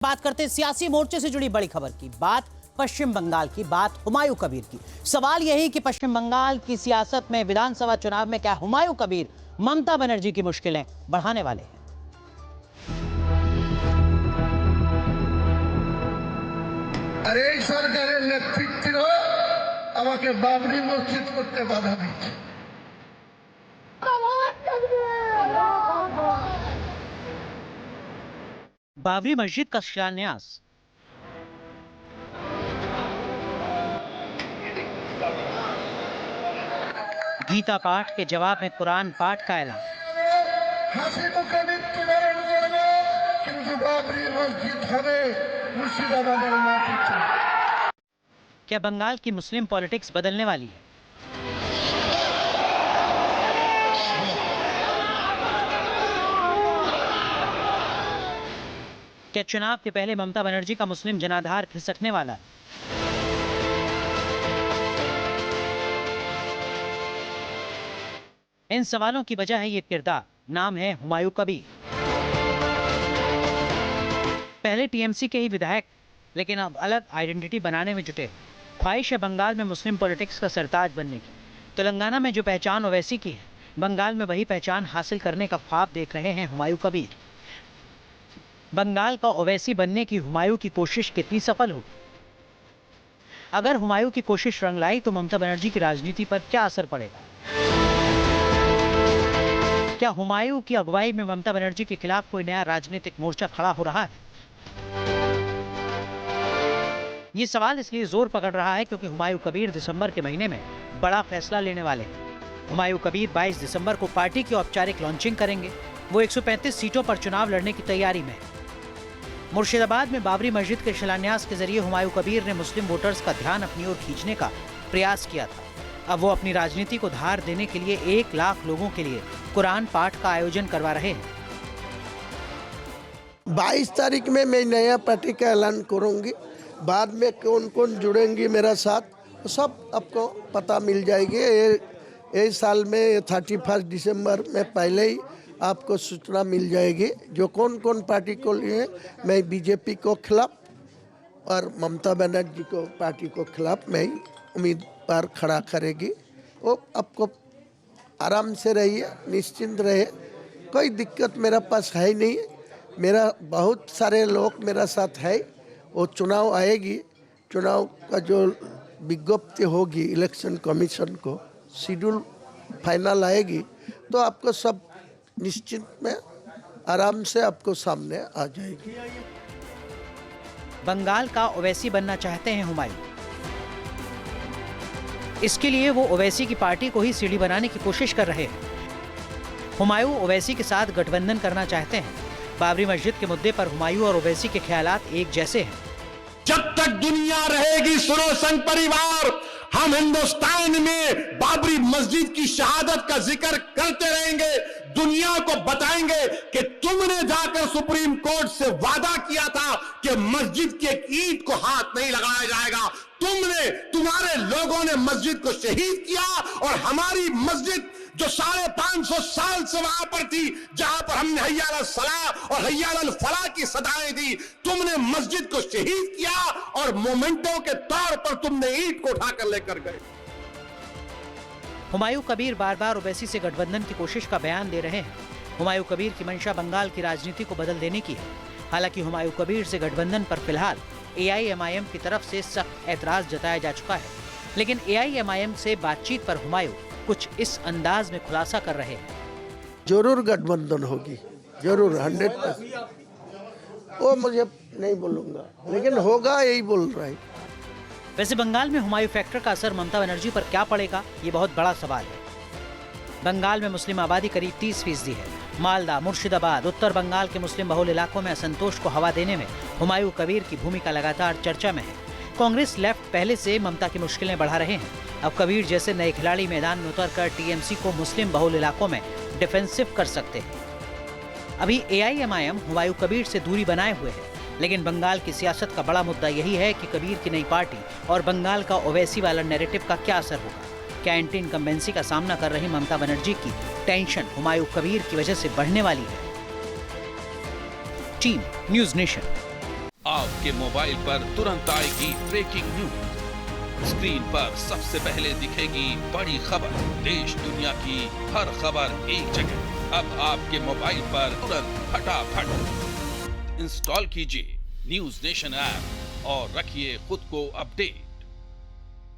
बात करते हैं सियासी मोर्चे से जुड़ी बड़ी खबर की। बात पश्चिम बंगाल की, बात हुमायूं कबीर की। सवाल यही कि पश्चिम बंगाल की सियासत में विधानसभा चुनाव में क्या हुमायूं कबीर ममता बनर्जी की मुश्किलें बढ़ाने वाले हैं? अरे सरकारेर नेतृत्व আমাকে বাবরি মসজিদ করতে বাধা দিচ্ছে। बाबरी मस्जिद का शिलान्यास। गीता पाठ के जवाब में कुरान पाठ का ऐलान। হাসি মুখে মৃত্যুবরণ করবে কিন্তু বাবরি মসজিদ হবে মুর্শিদাবাদের মাটিতে। क्या बंगाल की मुस्लिम पॉलिटिक्स बदलने वाली है? क्या चुनाव के पहले ममता बनर्जी का मुस्लिम जनाधार खिसकने वाला है? इन सवालों की वजह है ये किरदार, नाम है हुमायूं कबीर। पहले टीएमसी के ही विधायक, लेकिन अब अलग आइडेंटिटी बनाने में जुटे। ख्वाहिश है बंगाल में मुस्लिम पॉलिटिक्स का सरताज बनने की। तेलंगाना में जो पहचान ओवैसी की है, बंगाल में वही पहचान हासिल करने का ख्वाब देख रहे हैं हुमायूं कबीर। बंगाल का ओवैसी बनने की हुमायूं की कोशिश कितनी सफल होगी? अगर हुमायूं की कोशिश रंग लाई तो ममता बनर्जी की राजनीति पर क्या असर पड़ेगा? क्या हुमायूं की अगुवाई में ममता बनर्जी के खिलाफ कोई नया राजनीतिक मोर्चा खड़ा हो रहा है? ये सवाल इसलिए जोर पकड़ रहा है क्योंकि हुमायूं कबीर दिसंबर के महीने में बड़ा फैसला लेने वाले हैं। हुमायूं कबीर 22 दिसंबर को पार्टी की औपचारिक लॉन्चिंग करेंगे। वो 135 सीटों पर चुनाव लड़ने की तैयारी में है। मुर्शिदाबाद में बाबरी मस्जिद के शिलान्यास के जरिए हुमायूं कबीर ने मुस्लिम वोटर्स का ध्यान अपनी ओर खींचने का प्रयास किया था। अब वो अपनी राजनीति को धार देने के लिए 1 लाख लोगों के लिए कुरान पाठ का आयोजन करवा रहे हैं। 22 तारीख में मैं नया पार्टी का ऐलान करूंगी। बाद में कौन कौन जुड़ेंगी मेरा साथ सब आपको पता मिल जाएगी। ये साल में 31 दिसंबर में पहले ही आपको सूचना मिल जाएगी जो कौन कौन पार्टी को लिए। मैं बीजेपी को खिलाफ और ममता बनर्जी को पार्टी को खिलाफ मैं उम्मीदवार खड़ा करेगी। वो आपको आराम से रहिए, निश्चिंत रहे, कोई दिक्कत मेरा पास है नहीं। मेरा बहुत सारे लोग मेरा साथ है। वो चुनाव आएगी, चुनाव का जो विज्ञप्ति होगी इलेक्शन कमीशन को, शेड्यूल फाइनल आएगी तो आपको सब निश्चित में आराम से आपको सामने आ जाएगी। बंगाल का ओवैसी बनना चाहते हैं हुमायूं। इसके लिए वो ओवैसी की पार्टी को ही सीढ़ी बनाने की कोशिश कर रहे हैं। हुमायूं ओवैसी के साथ गठबंधन करना चाहते हैं। बाबरी मस्जिद के मुद्दे पर हुमायूं और ओवैसी के ख्यालात एक जैसे हैं। जब तक दुनिया रहेगी सुनो संघ परिवार, हम हिंदुस्तान में बाबरी मस्जिद की शहादत का जिक्र करते रहेंगे। दुनिया को बताएंगे कि तुमने जाकर सुप्रीम कोर्ट से वादा किया था कि मस्जिद की एक ईंट को हाथ नहीं लगाया जाएगा। तुम्हारे लोगों ने मस्जिद को शहीद किया और हमारी मस्जिद जो 550 साल से वहां पर थी, जहां पर हमने हय्या अल सलाह और हय्या अल फलाह की सदाएं दी, तुमने मस्जिद को शहीद किया और मोमेंटो के तौर पर तुमने ईंट को उठाकर लेकर गए। हुमायूं कबीर बार बार ओवैसी से गठबंधन की कोशिश का बयान दे रहे हैं। हुमायूं कबीर की मंशा बंगाल की राजनीति को बदल देने की है। हालांकि हुमायूं कबीर से गठबंधन पर फिलहाल AIMIM की तरफ से सख्त ऐतराज जताया जा चुका है। लेकिन AIMIM से बातचीत पर हुमायूं कुछ इस अंदाज में खुलासा कर रहे हैं। जरूर गठबंधन होगी, जरूर 100%। वो मुझे नहीं बोलूंगा, लेकिन होगा यही बोल रहा है। वैसे बंगाल में हुमायूं फैक्टर का असर ममता बनर्जी पर क्या पड़ेगा, ये बहुत बड़ा सवाल है। बंगाल में मुस्लिम आबादी करीब 30% है। मालदा, मुर्शिदाबाद, उत्तर बंगाल के मुस्लिम बहुल इलाकों में असंतोष को हवा देने में हुमायूं कबीर की भूमिका लगातार चर्चा में है। कांग्रेस लेफ्ट पहले से ममता की मुश्किलें बढ़ा रहे हैं। अब कबीर जैसे नए खिलाड़ी मैदान में उतरकर टीएमसी को मुस्लिम बहुल इलाकों में डिफेंसिव कर सकते हैं। अभी AIMIM हुमायूं कबीर से दूरी बनाए हुए है, लेकिन बंगाल की सियासत का बड़ा मुद्दा यही है कि कबीर की नई पार्टी और बंगाल का ओवैसी वाला नैरेटिव का क्या असर होगा। क्या एंटी इनकम्बेंसी का सामना कर रही ममता बनर्जी की टेंशन हुमायूं कबीर की वजह से बढ़ने वाली है? Team news nation. आपके मोबाइल पर तुरंत आएगी ब्रेकिंग न्यूज। स्क्रीन पर सबसे पहले दिखेगी बड़ी खबर। देश दुनिया की हर खबर एक जगह। अब आपके मोबाइल पर तुरंत फटाफट इंस्टॉल कीजिए न्यूज नेशन ऐप और रखिए खुद को अपडेट।